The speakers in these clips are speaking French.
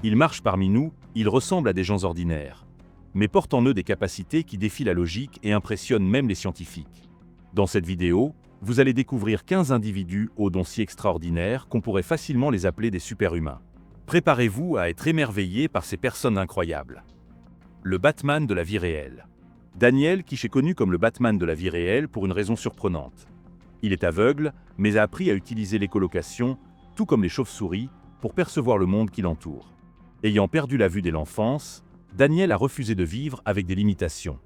Ils marchent parmi nous, ils ressemblent à des gens ordinaires, mais portent en eux des capacités qui défient la logique et impressionnent même les scientifiques. Dans cette vidéo, vous allez découvrir 15 individus aux dons si extraordinaires qu'on pourrait facilement les appeler des super-humains. Préparez-vous à être émerveillés par ces personnes incroyables. Le Batman de la vie réelle. Daniel Kish est connu comme le Batman de la vie réelle pour une raison surprenante. Il est aveugle, mais a appris à utiliser l'écholocation, tout comme les chauves-souris, pour percevoir le monde qui l'entoure. Ayant perdu la vue dès l'enfance, Daniel a refusé de vivre avec des limitations.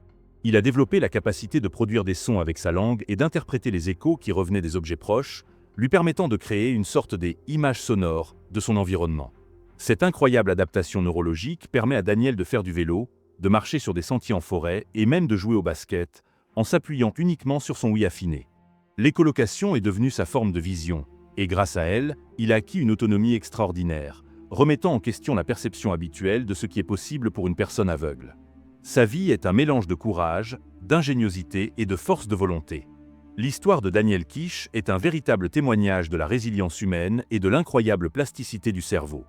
Il a développé la capacité de produire des sons avec sa langue et d'interpréter les échos qui revenaient des objets proches, lui permettant de créer une sorte d'image sonore de son environnement. Cette incroyable adaptation neurologique permet à Daniel de faire du vélo, de marcher sur des sentiers en forêt et même de jouer au basket, en s'appuyant uniquement sur son ouïe affiné. L'écholocation est devenue sa forme de vision, et grâce à elle, il a acquis une autonomie extraordinaire, remettant en question la perception habituelle de ce qui est possible pour une personne aveugle. Sa vie est un mélange de courage, d'ingéniosité et de force de volonté. L'histoire de Daniel Kish est un véritable témoignage de la résilience humaine et de l'incroyable plasticité du cerveau.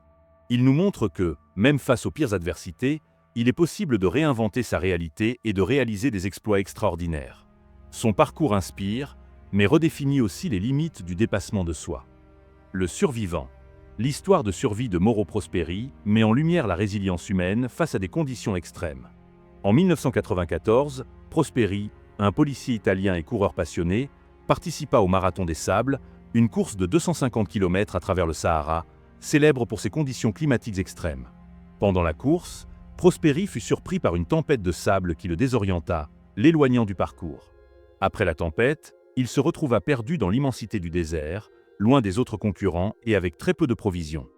Il nous montre que, même face aux pires adversités, il est possible de réinventer sa réalité et de réaliser des exploits extraordinaires. Son parcours inspire, mais redéfinit aussi les limites du dépassement de soi. Le survivant. L'histoire de survie de Mauro Prosperi met en lumière la résilience humaine face à des conditions extrêmes. En 1994, Prosperi, un policier italien et coureur passionné, participa au Marathon des Sables, une course de 250 km à travers le Sahara, célèbre pour ses conditions climatiques extrêmes. Pendant la course, Prosperi fut surpris par une tempête de sable qui le désorienta, l'éloignant du parcours. Après la tempête, il se retrouva perdu dans l'immensité du désert, loin des autres concurrents et avec très peu de provisions.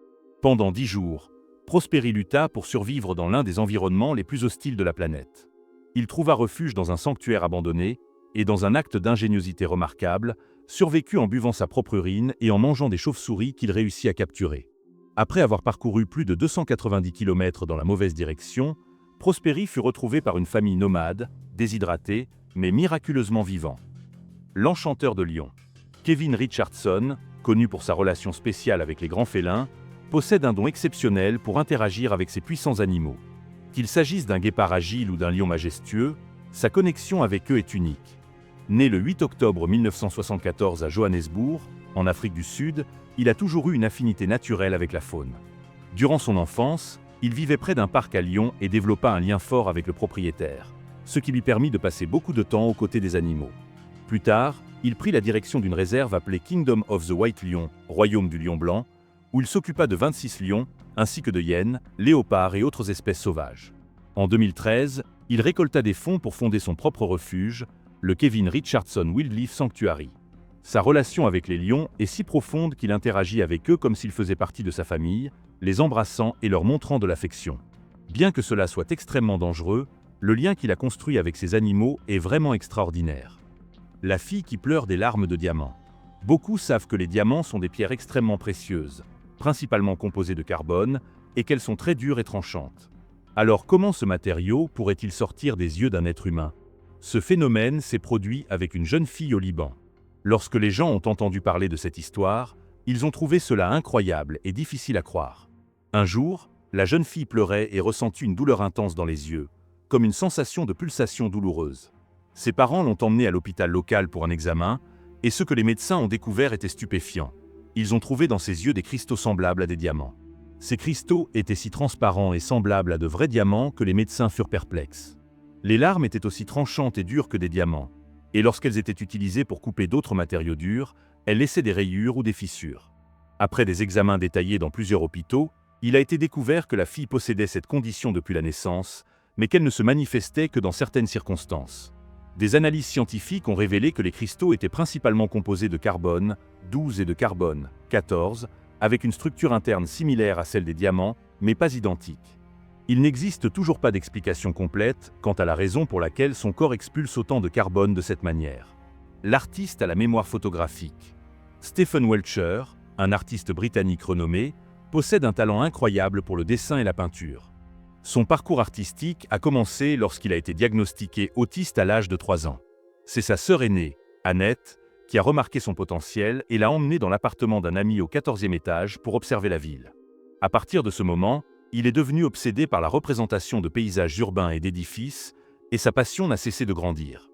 Pendant 10 jours, Prosperi lutta pour survivre dans l'un des environnements les plus hostiles de la planète. Il trouva refuge dans un sanctuaire abandonné et, dans un acte d'ingéniosité remarquable, survécut en buvant sa propre urine et en mangeant des chauves-souris qu'il réussit à capturer. Après avoir parcouru plus de 290 km dans la mauvaise direction, Prosperi fut retrouvé par une famille nomade, déshydratée, mais miraculeusement vivant. L'enchanteur de lions. Kevin Richardson, connu pour sa relation spéciale avec les grands félins, possède un don exceptionnel pour interagir avec ces puissants animaux. Qu'il s'agisse d'un guépard agile ou d'un lion majestueux, sa connexion avec eux est unique. Né le 8 octobre 1974 à Johannesburg, en Afrique du Sud, il a toujours eu une affinité naturelle avec la faune. Durant son enfance, il vivait près d'un parc à Lyon et développa un lien fort avec le propriétaire, ce qui lui permit de passer beaucoup de temps aux côtés des animaux. Plus tard, il prit la direction d'une réserve appelée Kingdom of the White Lion, Royaume du Lion Blanc, où il s'occupa de 26 lions, ainsi que de hyènes, léopards et autres espèces sauvages. En 2013, il récolta des fonds pour fonder son propre refuge, le Kevin Richardson Wildlife Sanctuary. Sa relation avec les lions est si profonde qu'il interagit avec eux comme s'ils faisaient partie de sa famille, les embrassant et leur montrant de l'affection. Bien que cela soit extrêmement dangereux, le lien qu'il a construit avec ces animaux est vraiment extraordinaire. La fille qui pleure des larmes de diamants. Beaucoup savent que les diamants sont des pierres extrêmement précieuses, principalement composées de carbone, et qu'elles sont très dures et tranchantes. Alors comment ce matériau pourrait-il sortir des yeux d'un être humain? Ce phénomène s'est produit avec une jeune fille au Liban. Lorsque les gens ont entendu parler de cette histoire, ils ont trouvé cela incroyable et difficile à croire. Un jour, la jeune fille pleurait et ressentit une douleur intense dans les yeux, comme une sensation de pulsation douloureuse. Ses parents l'ont emmenée à l'hôpital local pour un examen, et ce que les médecins ont découvert était stupéfiant. Ils ont trouvé dans ses yeux des cristaux semblables à des diamants. Ces cristaux étaient si transparents et semblables à de vrais diamants que les médecins furent perplexes. Les larmes étaient aussi tranchantes et dures que des diamants, et lorsqu'elles étaient utilisées pour couper d'autres matériaux durs, elles laissaient des rayures ou des fissures. Après des examens détaillés dans plusieurs hôpitaux, il a été découvert que la fille possédait cette condition depuis la naissance, mais qu'elle ne se manifestait que dans certaines circonstances. Des analyses scientifiques ont révélé que les cristaux étaient principalement composés de carbone 12 et de carbone 14, avec une structure interne similaire à celle des diamants, mais pas identique. Il n'existe toujours pas d'explication complète quant à la raison pour laquelle son corps expulse autant de carbone de cette manière. L'artiste à la mémoire photographique. Stephen Welcher, un artiste britannique renommé, possède un talent incroyable pour le dessin et la peinture. Son parcours artistique a commencé lorsqu'il a été diagnostiqué autiste à l'âge de 3 ans. C'est sa sœur aînée, Annette, qui a remarqué son potentiel et l'a emmené dans l'appartement d'un ami au 14e étage pour observer la ville. À partir de ce moment, il est devenu obsédé par la représentation de paysages urbains et d'édifices, et sa passion n'a cessé de grandir.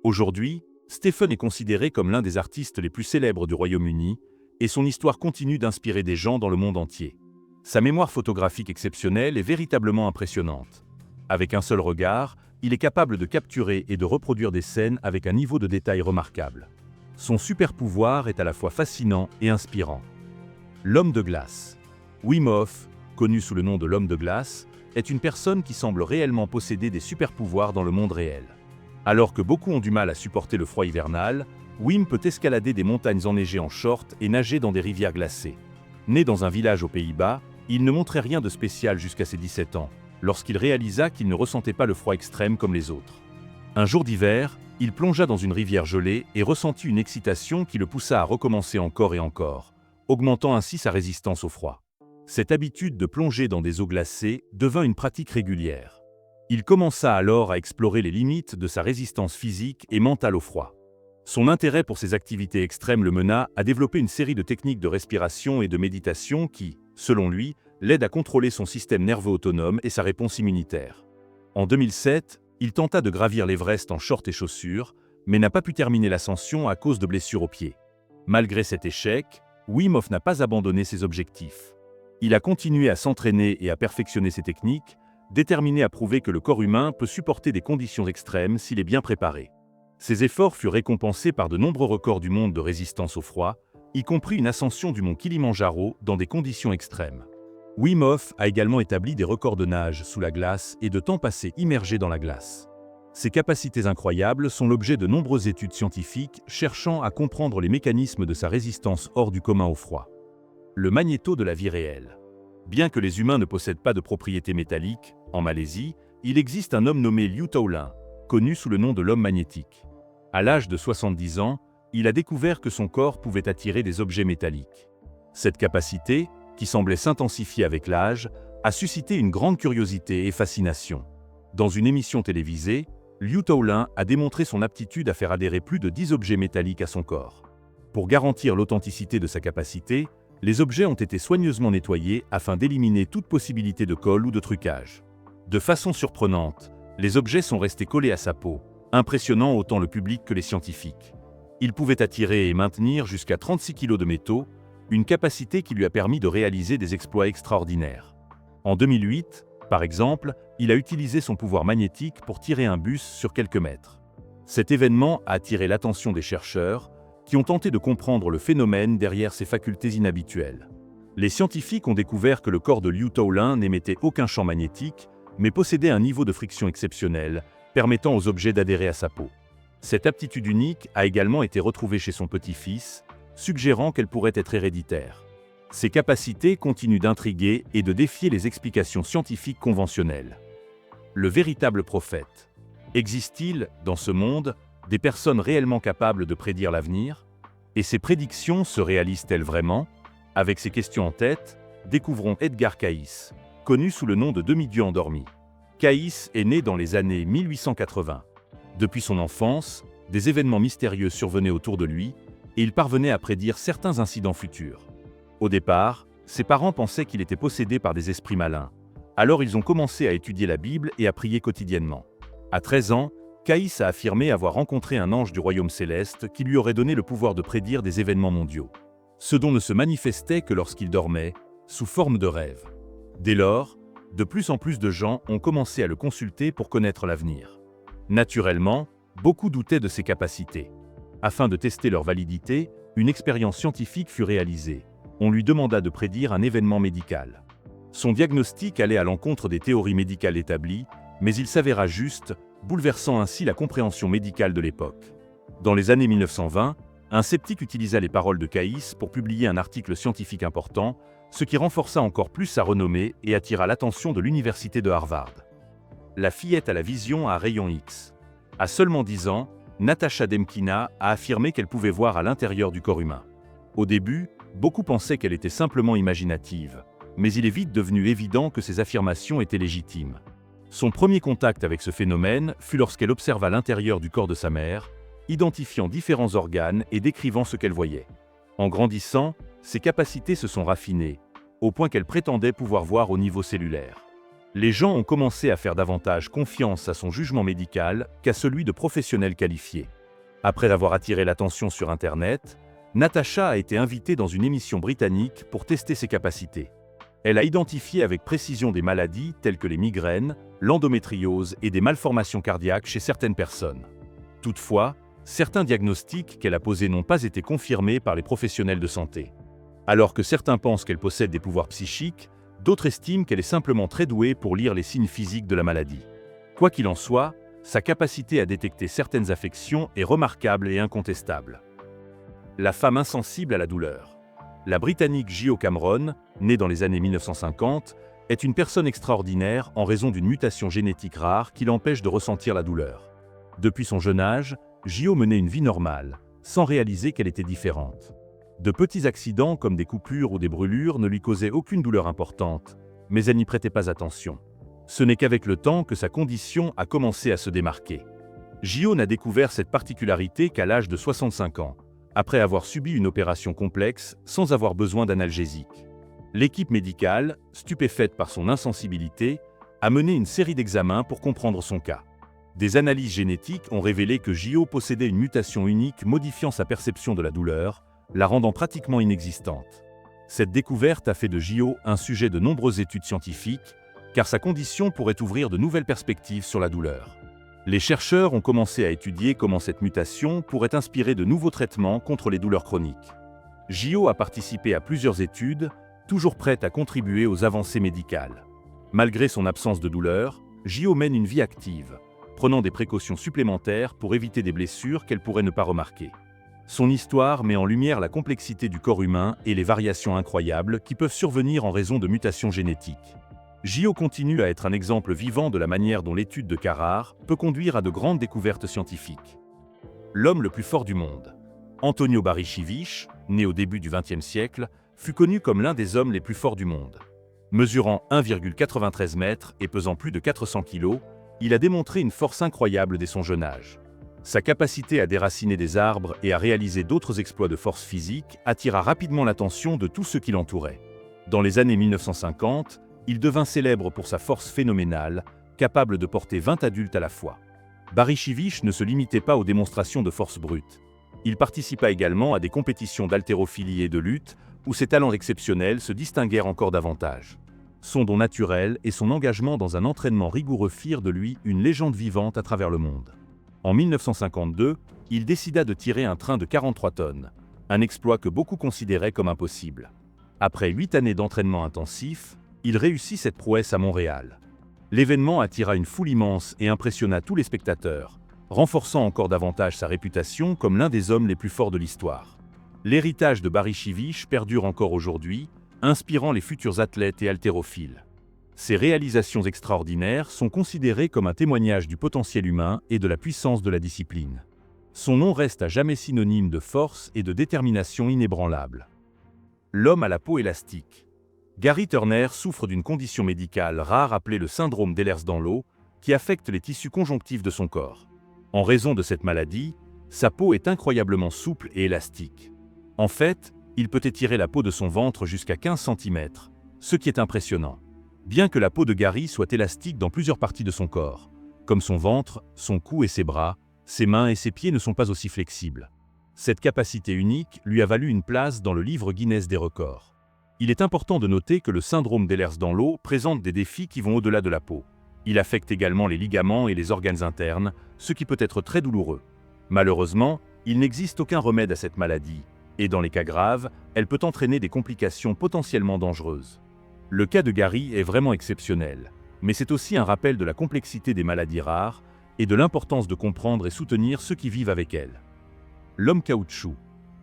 Aujourd'hui, Stephen est considéré comme l'un des artistes les plus célèbres du Royaume-Uni, et son histoire continue d'inspirer des gens dans le monde entier. Sa mémoire photographique exceptionnelle est véritablement impressionnante. Avec un seul regard, il est capable de capturer et de reproduire des scènes avec un niveau de détail remarquable. Son super pouvoir est à la fois fascinant et inspirant. L'homme de glace. Wim Hof, connu sous le nom de l'homme de glace, est une personne qui semble réellement posséder des super pouvoirs dans le monde réel. Alors que beaucoup ont du mal à supporter le froid hivernal, Wim peut escalader des montagnes enneigées en short et nager dans des rivières glacées. Né dans un village aux Pays-Bas, il ne montrait rien de spécial jusqu'à ses 17 ans, lorsqu'il réalisa qu'il ne ressentait pas le froid extrême comme les autres. Un jour d'hiver, il plongea dans une rivière gelée et ressentit une excitation qui le poussa à recommencer encore et encore, augmentant ainsi sa résistance au froid. Cette habitude de plonger dans des eaux glacées devint une pratique régulière. Il commença alors à explorer les limites de sa résistance physique et mentale au froid. Son intérêt pour ces activités extrêmes le mena à développer une série de techniques de respiration et de méditation qui, selon lui, l'aident à contrôler son système nerveux autonome et sa réponse immunitaire. En 2007, il tenta de gravir l'Everest en short et chaussures, mais n'a pas pu terminer l'ascension à cause de blessures aux pieds. Malgré cet échec, Wim Hof n'a pas abandonné ses objectifs. Il a continué à s'entraîner et à perfectionner ses techniques, déterminé à prouver que le corps humain peut supporter des conditions extrêmes s'il est bien préparé. Ses efforts furent récompensés par de nombreux records du monde de résistance au froid, y compris une ascension du mont Kilimandjaro dans des conditions extrêmes. Wim Hof a également établi des records de nage sous la glace et de temps passé immergé dans la glace. Ses capacités incroyables sont l'objet de nombreuses études scientifiques cherchant à comprendre les mécanismes de sa résistance hors du commun au froid. Le magnéto de la vie réelle. Bien que les humains ne possèdent pas de propriétés métalliques, en Malaisie, il existe un homme nommé Liu Taolin, connu sous le nom de l'homme magnétique. À l'âge de 70 ans, il a découvert que son corps pouvait attirer des objets métalliques. Cette capacité, qui semblait s'intensifier avec l'âge, a suscité une grande curiosité et fascination. Dans une émission télévisée, Liu Taolin a démontré son aptitude à faire adhérer plus de 10 objets métalliques à son corps. Pour garantir l'authenticité de sa capacité, les objets ont été soigneusement nettoyés afin d'éliminer toute possibilité de colle ou de trucage. De façon surprenante, les objets sont restés collés à sa peau, impressionnant autant le public que les scientifiques. Il pouvait attirer et maintenir jusqu'à 36 kg de métaux, une capacité qui lui a permis de réaliser des exploits extraordinaires. En 2008, par exemple, il a utilisé son pouvoir magnétique pour tirer un bus sur quelques mètres. Cet événement a attiré l'attention des chercheurs, qui ont tenté de comprendre le phénomène derrière ces facultés inhabituelles. Les scientifiques ont découvert que le corps de Liu Taolin n'émettait aucun champ magnétique, mais possédait un niveau de friction exceptionnel, permettant aux objets d'adhérer à sa peau. Cette aptitude unique a également été retrouvée chez son petit-fils, suggérant qu'elle pourrait être héréditaire. Ses capacités continuent d'intriguer et de défier les explications scientifiques conventionnelles. Le véritable prophète. Existe-t-il, dans ce monde, des personnes réellement capables de prédire l'avenir? Et ces prédictions se réalisent-elles vraiment? Avec ces questions en tête, découvrons Edgar Cayce, connu sous le nom de demi-dieu endormi. Cayce est né dans les années 1880. Depuis son enfance, des événements mystérieux survenaient autour de lui, et il parvenait à prédire certains incidents futurs. Au départ, ses parents pensaient qu'il était possédé par des esprits malins. Alors ils ont commencé à étudier la Bible et à prier quotidiennement. À 13 ans, Cayce a affirmé avoir rencontré un ange du royaume céleste qui lui aurait donné le pouvoir de prédire des événements mondiaux. Ce don ne se manifestait que lorsqu'il dormait, sous forme de rêve. Dès lors, de plus en plus de gens ont commencé à le consulter pour connaître l'avenir. Naturellement, beaucoup doutaient de ses capacités. Afin de tester leur validité, une expérience scientifique fut réalisée. On lui demanda de prédire un événement médical. Son diagnostic allait à l'encontre des théories médicales établies, mais il s'avéra juste, bouleversant ainsi la compréhension médicale de l'époque. Dans les années 1920, un sceptique utilisa les paroles de Cayce pour publier un article scientifique important, ce qui renforça encore plus sa renommée et attira l'attention de l'université de Harvard. La fillette à la vision à rayon X. À seulement 10 ans, Natasha Demkina a affirmé qu'elle pouvait voir à l'intérieur du corps humain. Au début, beaucoup pensaient qu'elle était simplement imaginative, mais il est vite devenu évident que ces affirmations étaient légitimes. Son premier contact avec ce phénomène fut lorsqu'elle observa l'intérieur du corps de sa mère, identifiant différents organes et décrivant ce qu'elle voyait. En grandissant, ses capacités se sont raffinées, au point qu'elle prétendait pouvoir voir au niveau cellulaire. Les gens ont commencé à faire davantage confiance à son jugement médical qu'à celui de professionnels qualifiés. Après avoir attiré l'attention sur Internet, Natasha a été invitée dans une émission britannique pour tester ses capacités. Elle a identifié avec précision des maladies telles que les migraines, l'endométriose et des malformations cardiaques chez certaines personnes. Toutefois, certains diagnostics qu'elle a posés n'ont pas été confirmés par les professionnels de santé. Alors que certains pensent qu'elle possède des pouvoirs psychiques, d'autres estiment qu'elle est simplement très douée pour lire les signes physiques de la maladie. Quoi qu'il en soit, sa capacité à détecter certaines affections est remarquable et incontestable. La femme insensible à la douleur. La Britannique Gio Cameron, née dans les années 1950, est une personne extraordinaire en raison d'une mutation génétique rare qui l'empêche de ressentir la douleur. Depuis son jeune âge, Gio menait une vie normale, sans réaliser qu'elle était différente. De petits accidents comme des coupures ou des brûlures ne lui causaient aucune douleur importante, mais elle n'y prêtait pas attention. Ce n'est qu'avec le temps que sa condition a commencé à se démarquer. Gio n'a découvert cette particularité qu'à l'âge de 65 ans, après avoir subi une opération complexe sans avoir besoin d'analgésique. L'équipe médicale, stupéfaite par son insensibilité, a mené une série d'examens pour comprendre son cas. Des analyses génétiques ont révélé que Gio possédait une mutation unique modifiant sa perception de la douleur, la rendant pratiquement inexistante. Cette découverte a fait de Gio un sujet de nombreuses études scientifiques, car sa condition pourrait ouvrir de nouvelles perspectives sur la douleur. Les chercheurs ont commencé à étudier comment cette mutation pourrait inspirer de nouveaux traitements contre les douleurs chroniques. Gio a participé à plusieurs études, toujours prête à contribuer aux avancées médicales. Malgré son absence de douleur, Gio mène une vie active, prenant des précautions supplémentaires pour éviter des blessures qu'elle pourrait ne pas remarquer. Son histoire met en lumière la complexité du corps humain et les variations incroyables qui peuvent survenir en raison de mutations génétiques. Gio continue à être un exemple vivant de la manière dont l'étude de cas rares peut conduire à de grandes découvertes scientifiques. L'homme le plus fort du monde. Antonio Barichivich, né au début du XXe siècle, fut connu comme l'un des hommes les plus forts du monde. Mesurant 1,93 mètres et pesant plus de 400 kg, il a démontré une force incroyable dès son jeune âge. Sa capacité à déraciner des arbres et à réaliser d'autres exploits de force physique attira rapidement l'attention de tous ceux qui l'entouraient. Dans les années 1950, il devint célèbre pour sa force phénoménale, capable de porter 20 adultes à la fois. Barichivich ne se limitait pas aux démonstrations de force brute. Il participa également à des compétitions d'haltérophilie et de lutte, où ses talents exceptionnels se distinguèrent encore davantage. Son don naturel et son engagement dans un entraînement rigoureux firent de lui une légende vivante à travers le monde. En 1952, il décida de tirer un train de 43 tonnes, un exploit que beaucoup considéraient comme impossible. Après 8 années d'entraînement intensif, il réussit cette prouesse à Montréal. L'événement attira une foule immense et impressionna tous les spectateurs, renforçant encore davantage sa réputation comme l'un des hommes les plus forts de l'histoire. L'héritage de Barichivich perdure encore aujourd'hui, inspirant les futurs athlètes et haltérophiles. Ses réalisations extraordinaires sont considérées comme un témoignage du potentiel humain et de la puissance de la discipline. Son nom reste à jamais synonyme de force et de détermination inébranlable. L'homme à la peau élastique. Gary Turner souffre d'une condition médicale rare appelée le syndrome d'Ehlers-Danlos, qui affecte les tissus conjonctifs de son corps. En raison de cette maladie, sa peau est incroyablement souple et élastique. En fait, il peut étirer la peau de son ventre jusqu'à 15 cm, ce qui est impressionnant. Bien que la peau de Gary soit élastique dans plusieurs parties de son corps, comme son ventre, son cou et ses bras, ses mains et ses pieds ne sont pas aussi flexibles. Cette capacité unique lui a valu une place dans le livre Guinness des records. Il est important de noter que le syndrome d'Ehlers-Danlos présente des défis qui vont au-delà de la peau. Il affecte également les ligaments et les organes internes, ce qui peut être très douloureux. Malheureusement, il n'existe aucun remède à cette maladie, et dans les cas graves, elle peut entraîner des complications potentiellement dangereuses. Le cas de Gary est vraiment exceptionnel, mais c'est aussi un rappel de la complexité des maladies rares et de l'importance de comprendre et soutenir ceux qui vivent avec elles. L'homme caoutchouc.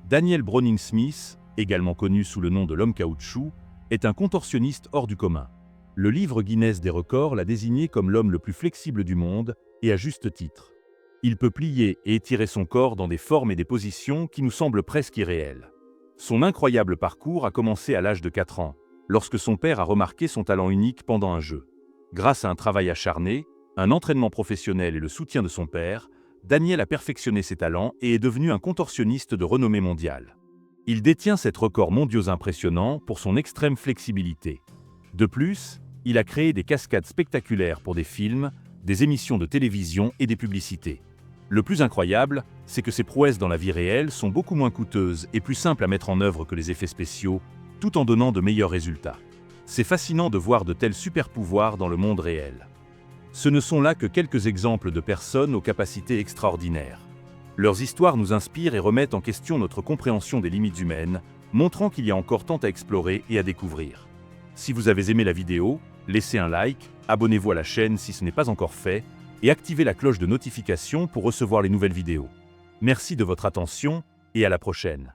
Daniel Browning-Smith, également connu sous le nom de l'homme caoutchouc, est un contorsionniste hors du commun. Le livre Guinness des records l'a désigné comme l'homme le plus flexible du monde, et à juste titre. Il peut plier et étirer son corps dans des formes et des positions qui nous semblent presque irréelles. Son incroyable parcours a commencé à l'âge de 4 ans, lorsque son père a remarqué son talent unique pendant un jeu. Grâce à un travail acharné, un entraînement professionnel et le soutien de son père, Daniel a perfectionné ses talents et est devenu un contorsionniste de renommée mondiale. Il détient cet record mondial impressionnant pour son extrême flexibilité. De plus, il a créé des cascades spectaculaires pour des films, des émissions de télévision et des publicités. Le plus incroyable, c'est que ces prouesses dans la vie réelle sont beaucoup moins coûteuses et plus simples à mettre en œuvre que les effets spéciaux, tout en donnant de meilleurs résultats. C'est fascinant de voir de tels super-pouvoirs dans le monde réel. Ce ne sont là que quelques exemples de personnes aux capacités extraordinaires. Leurs histoires nous inspirent et remettent en question notre compréhension des limites humaines, montrant qu'il y a encore tant à explorer et à découvrir. Si vous avez aimé la vidéo, laissez un like, abonnez-vous à la chaîne si ce n'est pas encore fait, et activez la cloche de notification pour recevoir les nouvelles vidéos. Merci de votre attention et à la prochaine.